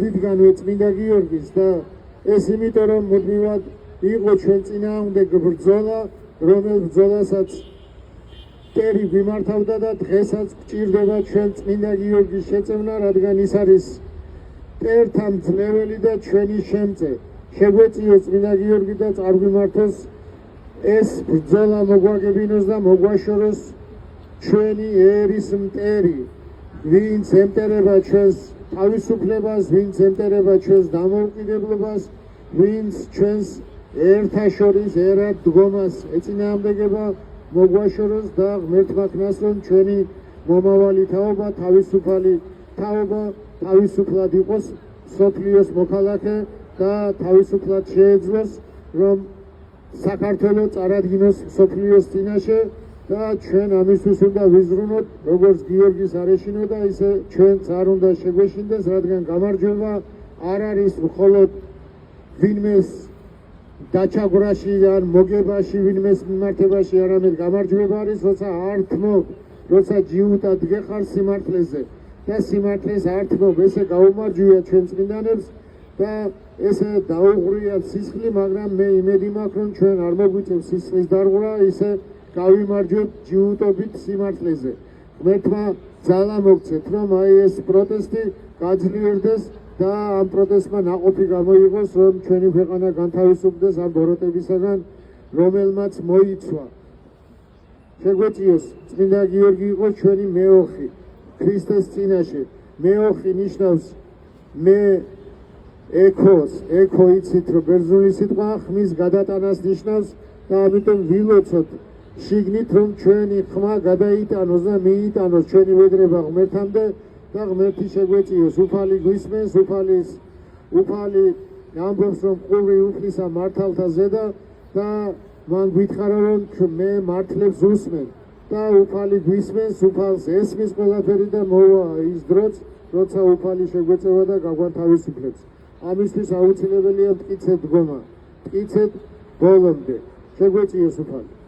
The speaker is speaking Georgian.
დიდგანვე წმინდა გიორგის და ეს იმიტომ რომ მუდმივად იყო ჩვენ წინააღმდეგ ბრძოლა, რომელ ბრძოლასაც მტერი გვიმართავდა და დღესაც გჭირდება ჩვენ წმინდა გიორგის შეწევნა, რადგან ის არის მტერთა მძლეველი და ჩვენი შემწე. შეგვეციოს წმინდა გიორგი და წარგვიმართოს ეს ბრძოლა მოგვაგებინოს და მოგვაშოროს ჩვენი ერის მტერი, ვინც ემტერება ჩვენს თავისუფლებას, ვინც ემტერება ჩვენს დამოუკიდებლობას, ვინც ჩვენს ერთა შორის ერად დგომას ეწინააღმდეგება, მოგვაშოროს და ღმერთმა ქნას რომ ჩვენი მომავალი თაობა, თავისუფალი თაობა თავისუფლად იყოს სოფლიოს მოქალაქე და თავისუფლად შეეძლოს რომ საქართველო წარადგინოს სოფლიოს წინაშე და ჩვენ ამისთვის უნდა ვიზრუნოთ, როგორც გიორგის არ ეშინოდა, ისე ჩვენც არ უნდა შეგვეშინდეს, რადგან გამარჯვება არ არის მხოლოდ ვინმეს დაჩაგვრაში ან მოგებაში, ვინმეს მიმართებაში, არამედ გამარჯვება არის, როცა არ თმობ, როცა ჯიუტად გეხარ სიმართლეზე და სიმართლეს არ თმობ, ესე გაუმარჯვია ჩვენ წმინდანებს და ესე დაუღრიათ სისხლი, მაგრამ მე იმედი მაქვს, რომ ჩვენ არ მოგვიწევს სისხლის დარღვევა, ისე გავიმარჯვებთ ჯიუტობით სიმართლეზე. ღმერთმა ძალა მოგცეთ, რომ აი ეს პროტესტი გაძლიერდეს და ამ პროტესტმა ნაყოფი გამოიღოს, რომ ჩვენი ქვეყანა განთავისუფლდეს ამ ბოროტებისაგან, რომელმაც მოიცვა. შეგვეციოს წმინდა გიორგი იყოს ჩვენი მეოხი ქრისტეს წინაშე. მეოხი ნიშნავს მე ექოს, ექო იცით რომ ბერძნული სიტყვა ხმის გადატანას ნიშნავს და ამიტომ ვილოცოთ შიგნით რომ ჩვენი ხმა გადაიტანოს და მიიტანოს ჩვენი ვედრება ღმერთამდე და ღმერთი შეგვეციოს. უფალი გვისმენს, უფალი ამბობს რომ ყური უფლისა მართალთა ზედა და მან გითხარა რომ მე მართლებს უსმენ და უფალი გვისმენს, უფალს ესმის ყველაფერი და მოვა ის დროც, როცა უფალი შეგვეწევა და გაგვანთავისუფლებს. ამისთვის აუცილებელია მტკიცედ დგომა, მტკიცედ ბოლომდე. შეგვეციოს უფალი.